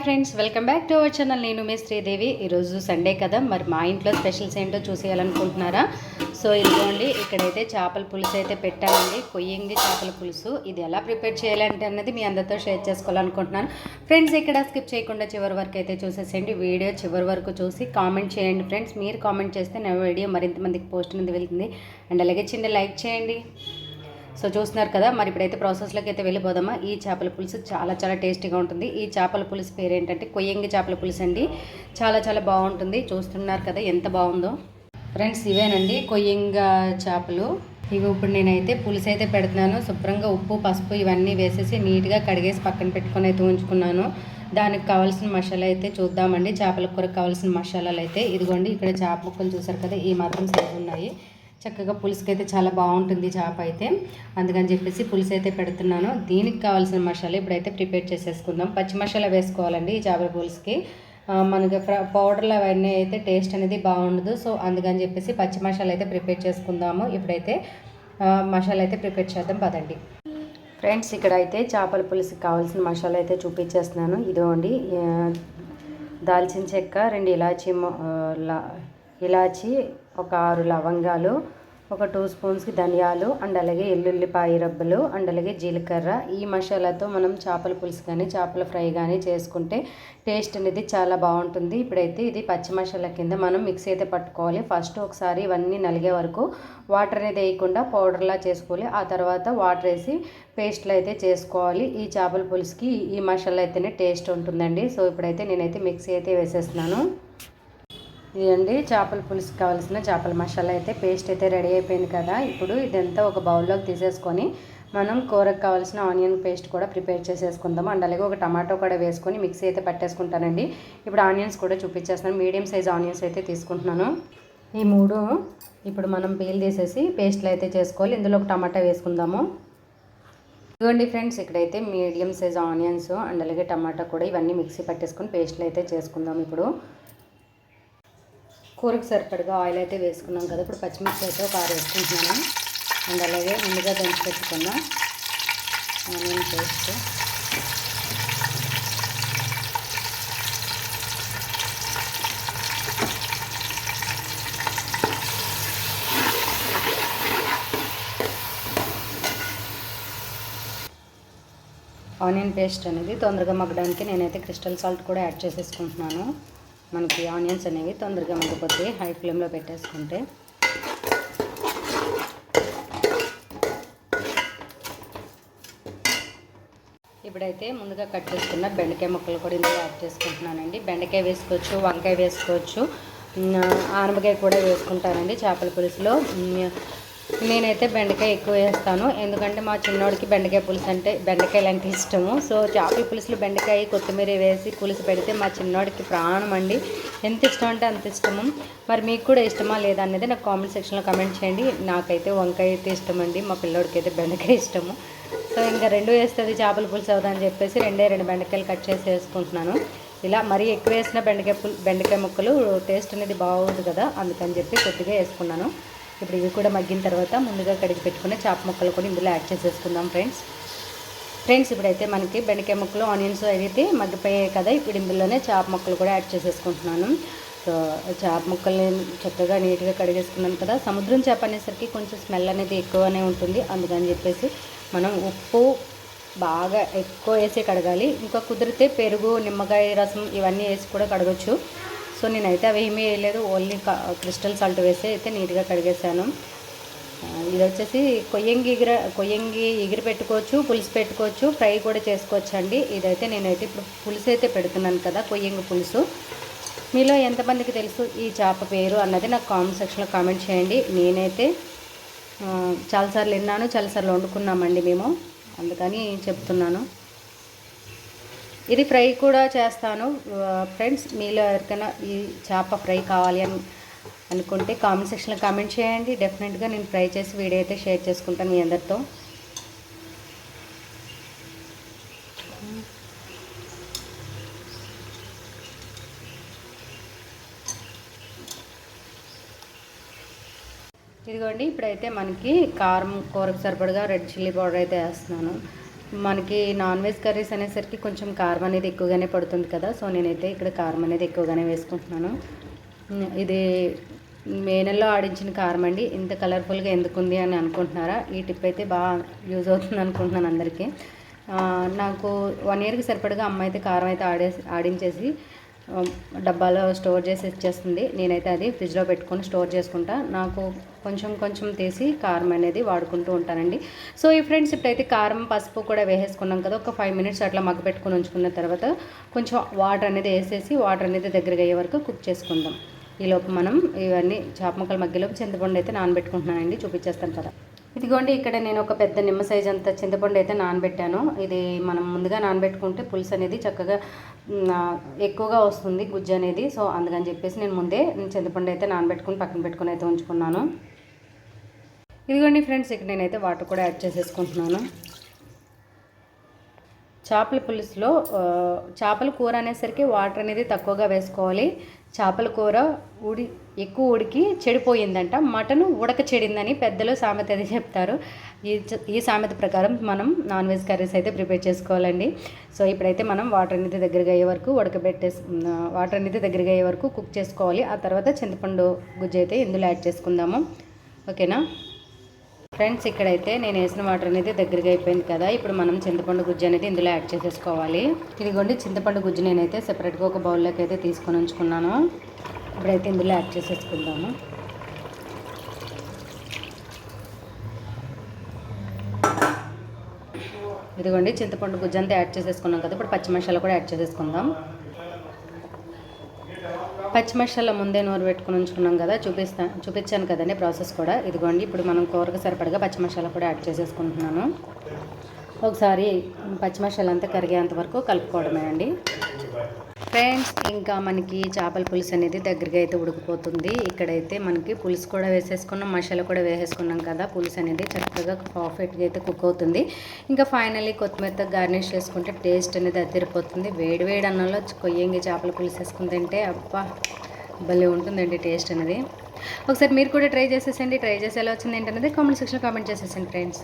Friends, welcome back to our channel. నేను మీ శ్రీదేవి. ఈరోజు Sunday కదా, మరి మా ఇంట్లో స్పెషల్స్ ఏంటో చూసేయాలనుకుంటున్నారా? సో ఇదిగోండి, ఇక్కడైతే చేపల పులుసు అయితే పెట్టానండి. కొయ్యంగి చేపల పులుసు. ఇది ఎలా ప్రిపేర్ చేయాలంటే అన్నది మీ అందరితో షేర్ చేసుకోవాలనుకుంటున్నాను. ఫ్రెండ్స్, ఇక్కడ స్కిప్ చేయకుండా చివరి వరకు అయితే చూసేసేయండి. వీడియో చివరి వరకు చూసి కామెంట్ చేయండి ఫ్రెండ్స్. మీరు కామెంట్ చేస్తే నా వీడియో మరింత మందికి పోస్ట్ అనేది వెళ్తుంది. అండ్ అలాగే చిన్న లైక్ చేయండి. సో చూస్తున్నారు కదా, మరి ఇప్పుడైతే ప్రాసెస్లోకి అయితే వెళ్ళిపోదామా. ఈ చేపల పులుసు చాలా చాలా టేస్టీగా ఉంటుంది. ఈ చేపల పులుసు పేరు ఏంటంటే కొయ్యంగి చేపల పులుసు అండి. చాలా చాలా బాగుంటుంది. చూస్తున్నారు కదా ఎంత బాగుందో. ఫ్రెండ్స్, ఇవేనండి కొయ్యంగ చేపలు. ఇవి ఇప్పుడు నేనైతే పులుసు అయితే పెడుతున్నాను. శుభ్రంగా ఉప్పు, పసుపు ఇవన్నీ వేసేసి నీట్గా కడిగేసి పక్కన పెట్టుకొని అయితే ఉంచుకున్నాను. దానికి కావాల్సిన మసాలా అయితే చూద్దామండి. చేపల కూరకు కావాల్సిన మసాలాలు అయితే ఇదిగోండి. ఇక్కడ చేప ముక్కలు చూసారు కదా, ఈ మాత్రం సైజు ఉన్నాయి. చక్కగా పులుసుకి అయితే చాలా బాగుంటుంది చేప అయితే. అందుకని చెప్పేసి పులుసు అయితే పెడుతున్నాను. దీనికి కావాల్సిన మసాలా ఇప్పుడైతే ప్రిపేర్ చేసేసుకుందాం. పచ్చి మసాలా వేసుకోవాలండి ఈ చేపల పులుసుకి. మనకి పౌడర్లు అవన్నీ అయితే టేస్ట్ అనేది బాగుండదు. సో అందుకని చెప్పేసి పచ్చి మసాలా అయితే ప్రిపేర్ చేసుకుందాము. ఇప్పుడైతే మసాలా అయితే ప్రిపేర్ చేద్దాం పదండి. ఫ్రెండ్స్, ఇక్కడ అయితే చేపల పులుసుకి కావాల్సిన మసాలా అయితే చూపించేస్తున్నాను. ఇదిగోండి, దాల్చిన చెక్క, 2 ఇలాచి, ఒక 6 లవంగాలు, ఒక 2 స్పూన్స్కి ధనియాలు, అండ్ అలాగే ఎల్లుల్లిపాయ రబ్బలు, అండ్ అలాగే జీలకర్ర. ఈ మసాలాతో మనం చేపల పులుసు కానీ చేపల ఫ్రై కానీ చేసుకుంటే టేస్ట్ అనేది చాలా బాగుంటుంది. ఇప్పుడైతే ఇది పచ్చి మసాలా కింద మనం మిక్సీ అయితే పట్టుకోవాలి. ఫస్ట్ ఒకసారి ఇవన్నీ నలిగే వరకు వాటర్ అనేది వేయకుండా పౌడర్లా చేసుకోవాలి. ఆ తర్వాత వాటర్ వేసి పేస్ట్లు అయితే చేసుకోవాలి. ఈ చేపల పులుసుకి ఈ మసాలా అయితేనే టేస్ట్ ఉంటుందండి. సో ఇప్పుడైతే నేనైతే మిక్సీ అయితే వేసేస్తున్నాను. ఇదండి చేపల పులుసుకి కావాల్సిన చేపల మసాలా అయితే పేస్ట్ అయితే రెడీ అయిపోయింది కదా. ఇప్పుడు ఇదంతా ఒక బౌల్లోకి తీసేసుకొని మనం కూరకు కావాల్సిన ఆనియన్ పేస్ట్ కూడా ప్రిపేర్ చేసేసుకుందాం. అండ్ అలాగే ఒక టమాటో కూడా వేసుకొని మిక్సీ అయితే పట్టేసుకుంటానండి. ఇప్పుడు ఆనియన్స్ కూడా చూపించేస్తాను. మీడియం సైజ్ ఆనియన్స్ అయితే తీసుకుంటున్నాను. ఈ 3 ఇప్పుడు మనం పీల్ తీసేసి పేస్ట్లు అయితే చేసుకోవాలి. ఇందులో ఒక టమాటా వేసుకుందాము. ఇదిగోండి ఫ్రెండ్స్, ఇక్కడైతే మీడియం సైజ్ ఆనియన్స్ అండ్ అలాగే టమాటా కూడా ఇవన్నీ మిక్సీ పట్టేసుకొని పేస్ట్లు అయితే చేసుకుందాం. ఇప్పుడు కూరకు సరిపడగా ఆయిల్ అయితే వేసుకున్నాం కదా. ఇప్పుడు పచ్చిమిర్చి అయితే ఒక 6 వేసుకుంటున్నాను. అండ్ అలాగే ముందుగా దంచి పెట్టుకున్న ఆనియన్ పేస్ట్, ఆనియన్ పేస్ట్ అనేది తొందరగా మగ్గడానికి నేనైతే క్రిస్టల్ సాల్ట్ కూడా యాడ్ చేసేసుకుంటున్నాను. మనకి ఆనియన్స్ అనేవి తొందరగా మగ్గిపోతాయి హై ఫ్లేమ్లో పెట్టేసుకుంటే. ఇప్పుడైతే ముందుగా కట్ చేసుకున్న బెండకాయ ముక్కలు కూడా ఇందులో యాడ్ చేసుకుంటున్నానండి. బెండకాయ వేసుకోవచ్చు, వంకాయ వేసుకోవచ్చు, ఆనపకాయ కూడా వేసుకుంటానండి చేపల పులుసులో. నేనైతే బెండకాయ ఎక్కువ వేస్తాను, ఎందుకంటే మా చిన్నోడికి బెండకాయ పులుసు అంటే బెండకాయలు అంటే ఇష్టము. సో చేపల పులుసులో బెండకాయ, కొత్తిమీర వేసి పులుసు పెడితే మా చిన్నోడికి ప్రాణం అండి. ఎంత ఇష్టం అంటే అంత ఇష్టము. మరి మీకు కూడా ఇష్టమా లేదా అనేది నాకు కామెంట్ సెక్షన్లో కమెంట్ చేయండి. నాకైతే వంకాయ అయితే ఇష్టం అండి, మా పిల్లోడికి అయితే బెండకాయ ఇష్టము. సో ఇంకా 2 వేస్తుంది చేపల పులుసు అవుతుందని చెప్పేసి 2 బెండకాయలు కట్ చేసి వేసుకుంటున్నాను. ఇలా మరీ ఎక్కువ వేసిన బెండకాయ ముక్కలు టేస్ట్ అనేది బాగుంది కదా, అందుకని చెప్పి కొద్దిగా వేసుకున్నాను. ఇప్పుడు ఇవి కూడా మగ్గిన తర్వాత ముందుగా కడిగి పెట్టుకునే చేప ముక్కలు కూడా ఇందులో యాడ్ చేసేసుకుందాం ఫ్రెండ్స్. ఇప్పుడైతే మనకి బెండకాయ ముక్కలు, ఆనియన్స్ అయితే మగ్గిపోయాయి కదా. ఇప్పుడు ఇందులోనే చేప ముక్కలు కూడా యాడ్ చేసేసుకుంటున్నాను. సో చేప ముక్కల్ని చక్కగా నీట్గా కడిగేసుకున్నాను కదా. సముద్రం చేప అనేసరికి కొంచెం స్మెల్ అనేది ఎక్కువనే ఉంటుంది. అందుకని చెప్పేసి మనం ఉప్పు బాగా ఎక్కువ వేసి కడగాలి. ఇంకా కుదిరితే పెరుగు, నిమ్మకాయ రసం ఇవన్నీ వేసి కూడా కడగచ్చు. సో నేనైతే అవి ఏమీ వేయలేదు, ఓన్లీ క్రిస్టల్ సాల్ట్ వేసి అయితే నీట్గా కడిగేసాను. ఇది వచ్చేసి కొయ్యంగి ఎగిరి పెట్టుకోవచ్చు, పులుసు పెట్టుకోవచ్చు, ఫ్రై కూడా చేసుకోవచ్చు అండి. ఇదైతే నేనైతే ఇప్పుడు పులుసు అయితే పెడుతున్నాను కదా, కొయ్యంగి పులుసు. మీలో ఎంతమందికి తెలుసు ఈ చేప పేరు అన్నది నాకు కామెంట్ సెక్షన్లో కామెంట్ చేయండి. నేనైతే చాలాసార్లు విన్నాను, చాలాసార్లు వండుకున్నామండి మేము, అందుకని చెప్తున్నాను. ఇది ఫ్రై కూడా చేస్తాను ఫ్రెండ్స్. మీలో ఎవరికైనా ఈ చేప ఫ్రై కావాలి అనుకుంటే కామెంట్ సెక్షన్లో కామెంట్ చేయండి. డెఫినెట్గా నేను ఫ్రై చేసి వీడియో అయితే షేర్ చేసుకుంటాను మీ అందరితో. ఇదిగోండి, ఇప్పుడైతే మనకి కారం కూరకు సరిపడగా రెడ్ చిల్లీ పౌడర్ అయితే వేస్తున్నాను. మనకి నాన్ వెజ్ కర్రీస్ అనేసరికి కొంచెం కారం అనేది ఎక్కువగానే పడుతుంది కదా, సో నేనైతే ఇక్కడ కారం అనేది ఎక్కువగానే వేసుకుంటున్నాను. ఇది మే నెలలో ఆడించిన కారం అండి. ఇంత కలర్ఫుల్గా ఎందుకుంది అని అనుకుంటున్నారా? ఈ టిప్ అయితే బాగా యూజ్ అవుతుంది అనుకుంటున్నాను అందరికీ. నాకు 1 ఇయర్కి సరిపడగా అమ్మ అయితే కారం అయితే ఆడించేసి డబ్బాలో స్టోర్ చేసి ఇచ్చేస్తుంది. నేనైతే అది ఫ్రిడ్జ్లో పెట్టుకొని స్టోర్ చేసుకుంటా. నాకు కొంచెం కొంచెం తీసి కారం అనేది వాడుకుంటూ ఉంటానండి. సో ఈ ఫ్రెండ్స్ ఇప్పుడైతే కారం పసుపు కూడా వేసేసుకున్నాం కదా, ఒక 5 మినిట్స్ అట్లా మగ్గ పెట్టుకొని ఉంచుకున్న తర్వాత కొంచెం వాటర్ అనేది వేసేసి వాటర్ అనేది దగ్గరగా అయ్యే వరకు కుక్ చేసుకుందాం. ఈలోపు మనం ఇవన్నీ చేప ముక్కల మధ్యలోపు చింతపండు అయితే నానబెట్టుకుంటున్నానండి, చూపించేస్తాను కదా. ఇదిగోండి, ఇక్కడ నేను ఒక పెద్ద నిమ్మ సైజ్ అంత చింతపండు అయితే నానబెట్టాను. ఇది మనం ముందుగా నానబెట్టుకుంటే పులుసు అనేది చక్కగా ఎక్కువగా వస్తుంది, గుజ్జు అనేది. సో అందుకని చెప్పేసి నేను ముందే చింతపండు అయితే నానబెట్టుకుని పక్కన పెట్టుకుని అయితే ఉంచుకున్నాను. ఇదిగోండి ఫ్రెండ్స్, ఇక్కడ నేనైతే వాటర్ కూడా యాడ్ చేసేసుకుంటున్నాను. చేపల పులుసులో చేపల కూర అనేసరికి వాటర్ అనేది తక్కువగా వేసుకోవాలి. చేపల కూర ఎక్కువ ఉడికి చెడిపోయిందంట, మటన్ ఉడక చెడిందని పెద్దలు సామెత అది చెప్తారు. ఈ సామెత ప్రకారం మనం నాన్ వెజ్ కర్రీస్ అయితే ప్రిపేర్ చేసుకోవాలండి. సో ఇప్పుడైతే మనం వాటర్ అనేది దగ్గరగా అయ్యే వరకు వాటర్ అనేది దగ్గరగా అయ్యే వరకు కుక్ చేసుకోవాలి. ఆ తర్వాత చింతపండు గుజ్జు అయితే ఇందులో యాడ్ చేసుకుందాము. ఓకేనా ఫ్రెండ్స్, ఇక్కడైతే నేను వేసిన వాటర్ అనేది దగ్గరగా అయిపోయింది కదా. ఇప్పుడు మనం చింతపండు గుజ్జు అనేది ఇందులో యాడ్ చేసేసుకోవాలి. ఇదిగోండి, చింతపండు గుజ్జు నేనైతే సెపరేట్గా ఒక బౌల్లోకి అయితే తీసుకొని ఉంచుకున్నాను. ఇప్పుడైతే ఇందులో యాడ్ చేసేసుకుందాము. ఇదిగోండి, చింతపండు గుజ్జు అంతా యాడ్ చేసేసుకున్నాం కదా. ఇప్పుడు పచ్చి మసాలా కూడా యాడ్ చేసేసుకుందాం. పచ్చి మసాలా ముందే నూరు పెట్టుకుని ఉంచుకున్నాం కదా, చూపించాను కదండి ప్రాసెస్ కూడా. ఇదిగోండి, ఇప్పుడు మనం కూరకు సరిపడగా పచ్చి మసాలా కూడా యాడ్ చేసేసుకుంటున్నాను. ఒకసారి పచ్చి మసాలా అంతా కరిగేంత వరకు కలుపుకోవడమే అండి. ఫ్రెండ్స్, ఇంకా మనకి చేపల పులుసు అనేది దగ్గరగా అయితే ఉడికిపోతుంది. ఇక్కడైతే మనకి పులుసు కూడా వేసేసుకున్నాం, మసాలా కూడా వేసేసుకున్నాం కదా. పులుసు అనేది చక్కగా పర్ఫెక్ట్గా అయితే కుక్ అవుతుంది. ఇంకా ఫైనల్లీ కొత్తిమీరతో గార్నిష్ చేసుకుంటే టేస్ట్ అనేది అదిరిపోతుంది. వేడి వేడి అన్నంలో కొయ్యంగి చేపల పులుసు వేసుకుని తింటే అబ్బా భలే ఉంటుందండి టేస్ట్ అనేది. ఒకసారి మీరు కూడా ట్రై చేసేసండి. ట్రై చేసి ఎలా వచ్చింది ఏంటనేది కామెంట్ సెక్షన్లో కామెంట్ చేసేసండి ఫ్రెండ్స్.